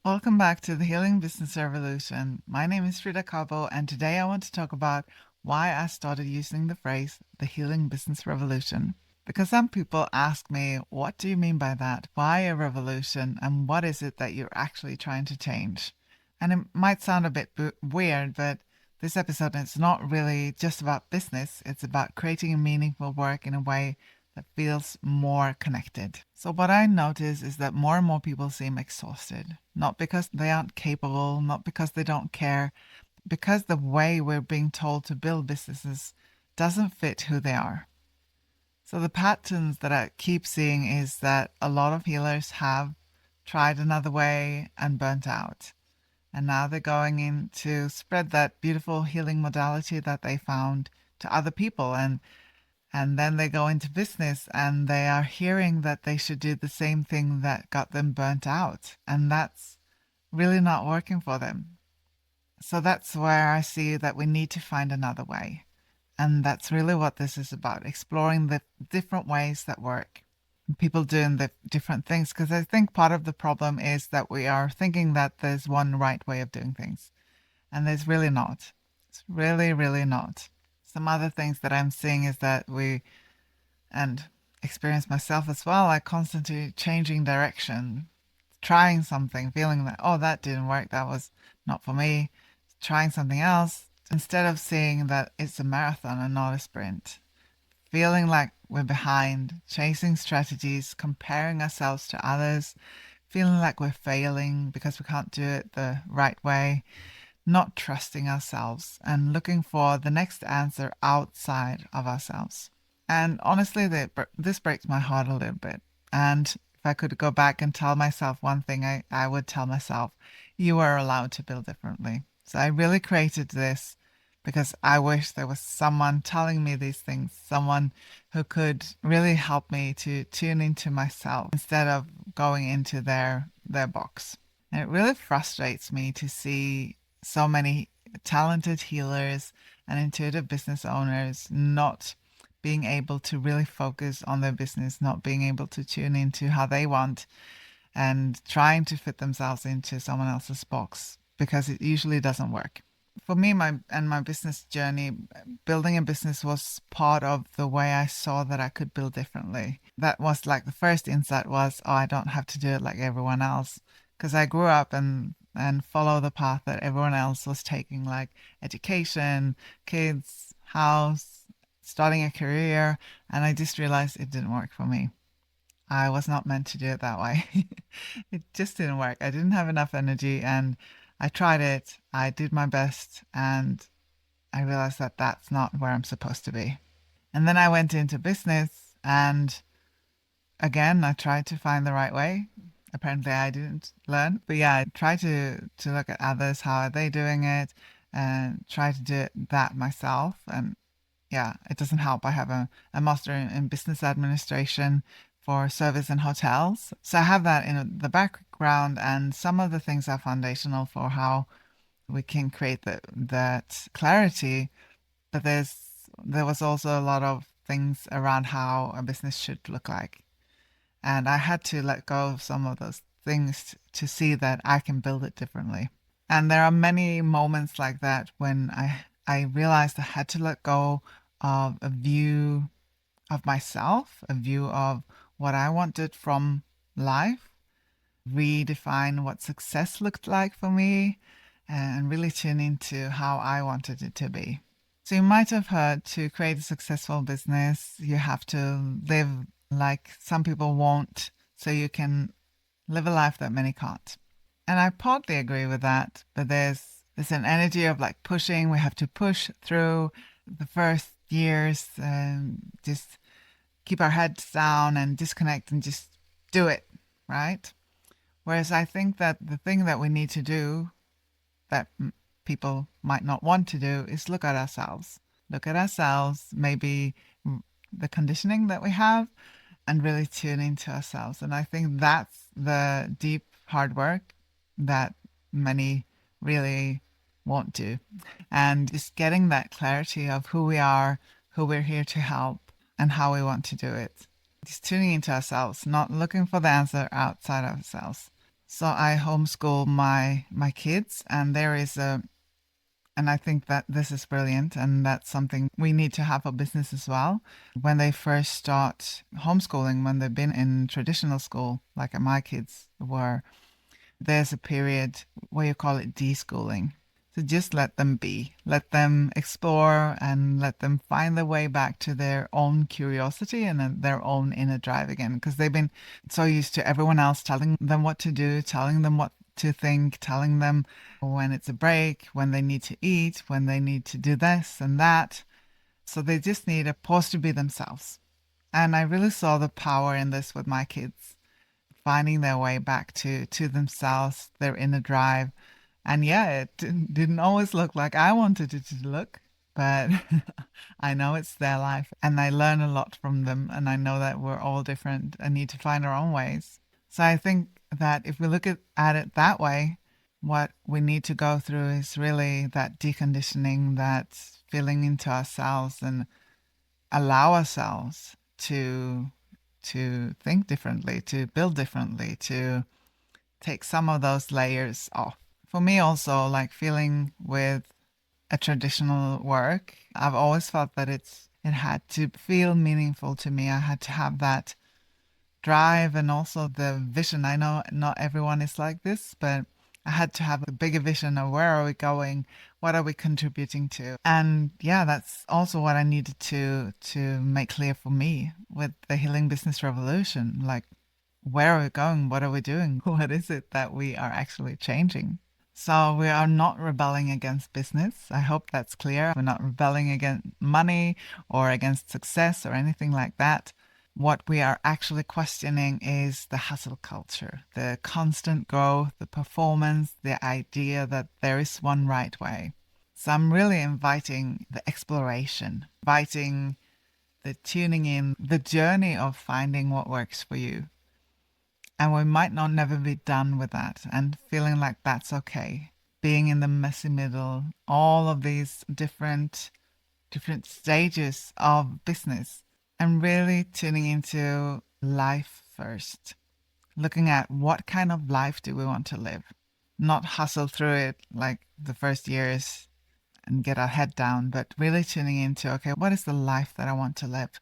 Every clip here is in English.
Welcome back to the Healing Business Revolution. My name is Frida, and today I want to talk about why I started using the phrase the Healing Business Revolution. Because some people ask me, what do you mean by that? Why a revolution? And what is it that you're actually trying to change? And it might sound a bit weird, but this episode is not really just about business, it's about creating meaningful work in a way that feels more connected. So, what I notice is that more and more people seem exhausted, not because they aren't capable, not because they don't care, because the way we're being told to build businesses doesn't fit who they are. So, the patterns that I keep seeing is that a lot of healers have tried another way and burnt out. And now they're going in to spread that beautiful healing modality that they found to other people. And then they go into business and they are hearing that they should do the same thing that got them burnt out. And that's really not working for them. So that's where I see that we need to find another way. And that's really what this is about, exploring the different ways that work. People doing the different things. Because I think part of the problem is that we are thinking that there's one right way of doing things. And there's really not. It's really, really not. Some other things that I'm seeing is that and experience myself as well, like constantly changing direction, trying something, feeling that, oh, that didn't work, that was not for me, trying something else, instead of seeing that it's a marathon and not a sprint. Feeling like we're behind, chasing strategies, comparing ourselves to others, feeling like we're failing because we can't do it the right way, not trusting ourselves, and looking for the next answer outside of ourselves. And honestly, this breaks my heart a little bit. And if I could go back and tell myself one thing, I would tell myself, you are allowed to build differently. So I really created this because I wish there was someone telling me these things, someone who could really help me to tune into myself instead of going into their box. And it really frustrates me to see so many talented healers and intuitive business owners not being able to really focus on their business, not being able to tune into how they want and trying to fit themselves into someone else's box because it usually doesn't work. For me, my business journey, building a business was part of the way I saw that I could build differently. That was like the first insight was, oh, I don't have to do it like everyone else. Because I grew up and follow the path that everyone else was taking, like education, kids, house, starting a career. And I just realized it didn't work for me. I was not meant to do it that way. It just didn't work. I didn't have enough energy and I tried it. I did my best and I realized that that's not where I'm supposed to be. And then I went into business and again, I tried to find the right way. Apparently I didn't learn, but yeah, I tried to look at others, how are they doing it, and try to do that myself. And yeah, it doesn't help. I have a master in business administration for service and hotels. So I have that in the background, and some of the things are foundational for how we can create that clarity. But there was also a lot of things around how a business should look like. And I had to let go of some of those things to see that I can build it differently. And there are many moments like that when I realized I had to let go of a view of myself, a view of what I wanted from life, redefine what success looked like for me, and really tune into how I wanted it to be. So you might have heard to create a successful business, you have to live like some people won't, so you can live a life that many can't. And I partly agree with that, but there's an energy of like pushing. We have to push through the first years and just keep our heads down and disconnect and just do it, right? Whereas I think that the thing that we need to do that people might not want to do is look at ourselves. Look at ourselves, maybe the conditioning that we have, and really tune into ourselves. And I think that's the deep hard work that many really won't do. And just getting that clarity of who we are, who we're here to help, and how we want to do it. Just tuning into ourselves, not looking for the answer outside ourselves. So I homeschool my kids, and there is a and I think that this is brilliant, and that's something we need to have for business as well. When they first start homeschooling, when they've been in traditional school, like my kids were, there's a period where you call it deschooling. So just let them be, let them explore, and let them find their way back to their own curiosity and their own inner drive again. Because they've been so used to everyone else telling them what to do, telling them what to think, telling them when it's a break, when they need to eat, when they need to do this and that. So they just need a pause to be themselves. And I really saw the power in this with my kids, finding their way back to themselves, their inner drive. And yeah, it didn't always look like I wanted it to look, but I know it's their life and I learn a lot from them. And I know that we're all different and need to find our own ways. So I think that if we look at it that way, what we need to go through is really that deconditioning, that feeling into ourselves and allow ourselves to think differently, to build differently, to take some of those layers off. For me also, like feeling with a traditional work, I've always felt that it had to feel meaningful to me. I had to have that drive and also the vision. I know not everyone is like this, but I had to have a bigger vision of where are we going, what are we contributing to, and yeah, that's also what I needed to make clear for me with the Healing Business Revolution. Like, where are we going? What are we doing? What is it that we are actually changing? So we are not rebelling against business. I hope that's clear. We're not rebelling against money or against success or anything like that. What we are actually questioning is the hustle culture, the constant growth, the performance, the idea that there is one right way. So I'm really inviting the exploration, inviting the tuning in, the journey of finding what works for you. And we might not never be done with that and feeling like that's okay. Being in the messy middle, all of these different stages of business and really tuning into life first, looking at what kind of life do we want to live, not hustle through it like the first years and get our head down, but really tuning into, okay, what is the life that I want to live?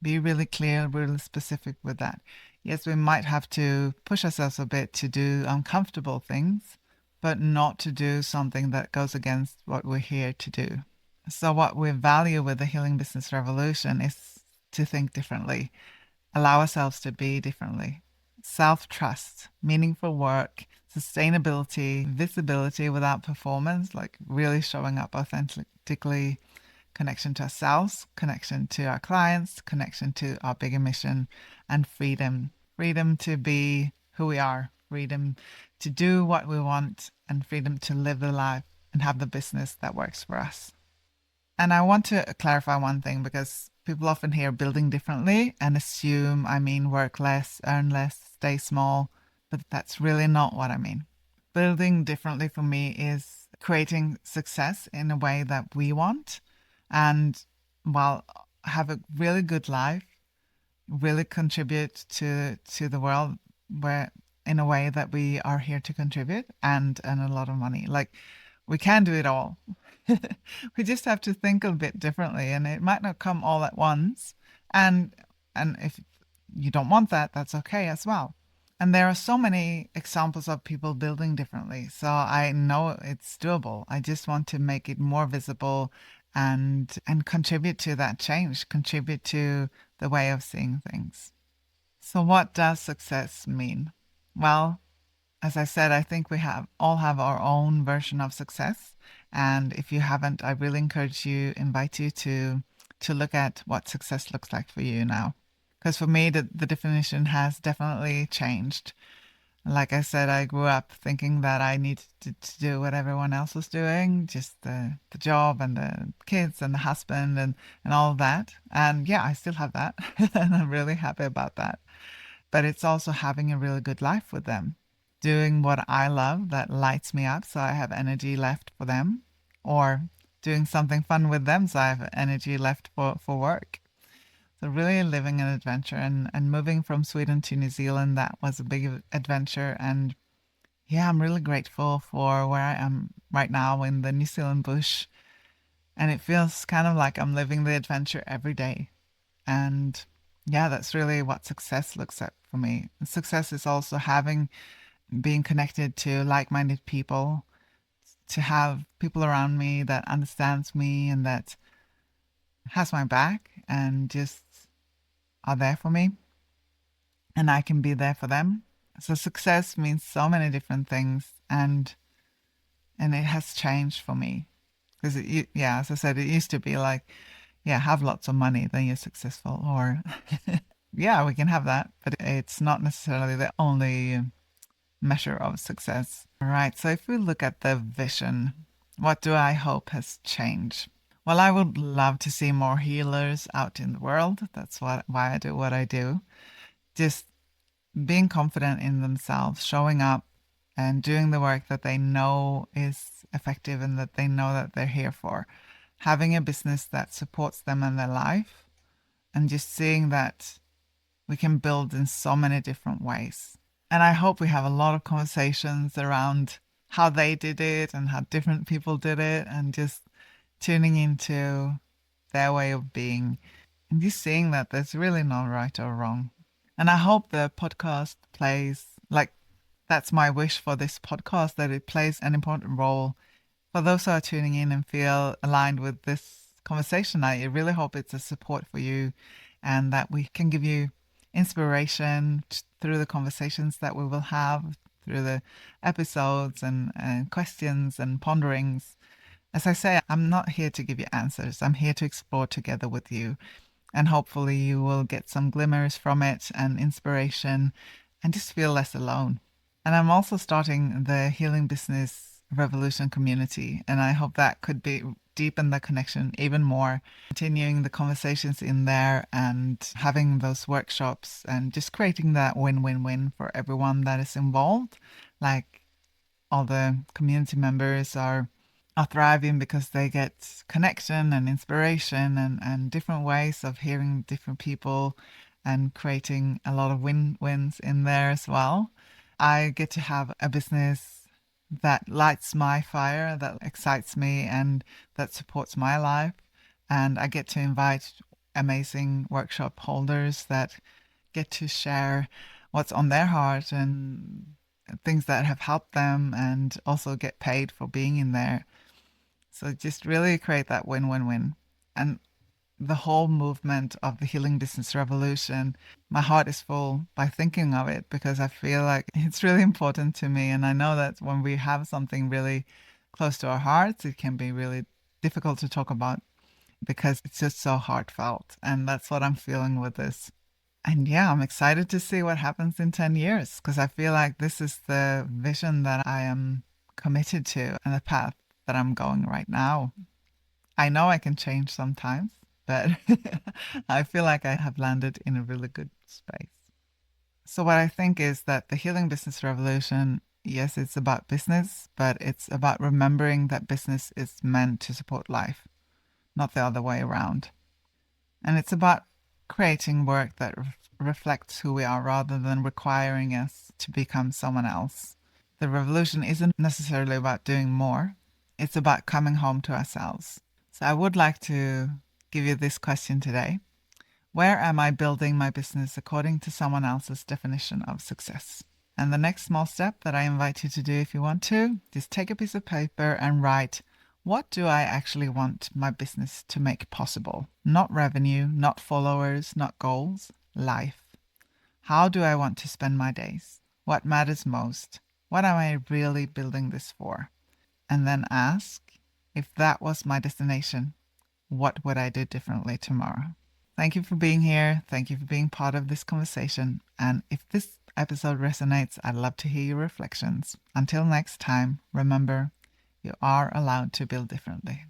Be really clear, really specific with that. Yes, we might have to push ourselves a bit to do uncomfortable things, but not to do something that goes against what we're here to do. So, what we value with the Healing Business Revolution is to think differently, allow ourselves to be differently. Self trust, meaningful work, sustainability, visibility without performance, like really showing up authentically, connection to ourselves, connection to our clients, connection to our bigger mission, and freedom. Freedom to be who we are, freedom to do what we want, and freedom to live the life and have the business that works for us. And I want to clarify one thing because people often hear building differently and assume I mean work less, earn less, stay small, but that's really not what I mean. Building differently for me is creating success in a way that we want and while have a really good life, really contribute to the world where in a way that we are here to contribute and earn a lot of money. Like we can do it all. We just have to think a bit differently and it might not come all at once. And if you don't want that, that's okay as well. And there are so many examples of people building differently. So I know it's doable. I just want to make it more visible and contribute to that change, contribute to the way of seeing things. So what does success mean? Well, as I said, I think we have our own version of success. And if you haven't, I really invite you to look at what success looks like for you now. Because for me, the definition has definitely changed. Like I said, I grew up thinking that I needed to do what everyone else was doing, just the job and the kids and the husband and all of that. And yeah, I still have that. And I'm really happy about that. But it's also having a really good life with them, doing what I love that lights me up so I have energy left for them, or doing something fun with them so I have energy left for work. So really living an adventure and moving from Sweden to New Zealand, that was a big adventure. And Yeah, I'm really grateful for where I am right now in the New Zealand bush. And it feels kind of like I'm living the adventure every day. And yeah, that's really what success looks like for me. Success is also being connected to like-minded people, to have people around me that understands me and that has my back and just are there for me, and I can be there for them. So success means so many different things, and it has changed for me because yeah, as I said, it used to be like, yeah, have lots of money, then you're successful, or yeah, we can have that, but it's not necessarily the only measure of success. All right, so if we look at the vision, what do I hope has changed? Well, I would love to see more healers out in the world. That's why I do what I do. Just being confident in themselves, showing up and doing the work that they know is effective and that they know that they're here for. Having a business that supports them in their life, and just seeing that we can build in so many different ways. And I hope we have a lot of conversations around how they did it and how different people did it, and just tuning into their way of being and just seeing that there's really no right or wrong. And I hope the podcast plays, like, that's my wish for this podcast, that it plays an important role for those who are tuning in and feel aligned with this conversation. I really hope it's a support for you and that we can give you inspiration through the conversations that we will have, through the episodes and questions and ponderings. As I say, I'm not here to give you answers. I'm here to explore together with you. And hopefully you will get some glimmers from it and inspiration and just feel less alone. And I'm also starting the Healing Business Revolution community. And I hope that could be deepen the connection even more, continuing the conversations in there and having those workshops and just creating that win-win-win for everyone that is involved. Like, all the community members are thriving because they get connection and inspiration and different ways of hearing different people and creating a lot of wins in there as well. I get to have a business that lights my fire, that excites me, and that supports my life. And I get to invite amazing workshop holders that get to share what's on their heart and things that have helped them, and also get paid for being in there. So just really create that win-win-win. And the whole movement of the Healing Business Revolution, my heart is full by thinking of it because I feel like it's really important to me. And I know that when we have something really close to our hearts, it can be really difficult to talk about because it's just so heartfelt. And that's what I'm feeling with this. And yeah, I'm excited to see what happens in 10 years because I feel like this is the vision that I am committed to and the path that I'm going right now. I know I can change sometimes, but I feel like I have landed in a really good space. So what I think is that the Healing Business Revolution, yes, it's about business, but it's about remembering that business is meant to support life, not the other way around. And it's about creating work that reflects who we are rather than requiring us to become someone else. The revolution isn't necessarily about doing more. It's about coming home to ourselves. So I would like to give you this question today. Where am I building my business according to someone else's definition of success? And the next small step that I invite you to do, if you want to, just take a piece of paper and write, what do I actually want my business to make possible? Not revenue, not followers, not goals, life. How do I want to spend my days? What matters most? What am I really building this for? And then ask, if that was my destination, what would I do differently tomorrow? Thank you for being here. Thank you for being part of this conversation. And if this episode resonates, I'd love to hear your reflections. Until next time, remember, you are allowed to build differently.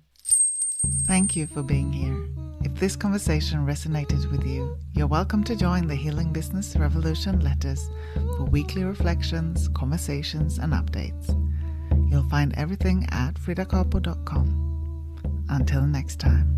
Thank you for being here. If this conversation resonated with you, you're welcome to join the Healing Business Revolution letters for weekly reflections, conversations, and updates. You'll find everything at fridacapo.com. Until next time.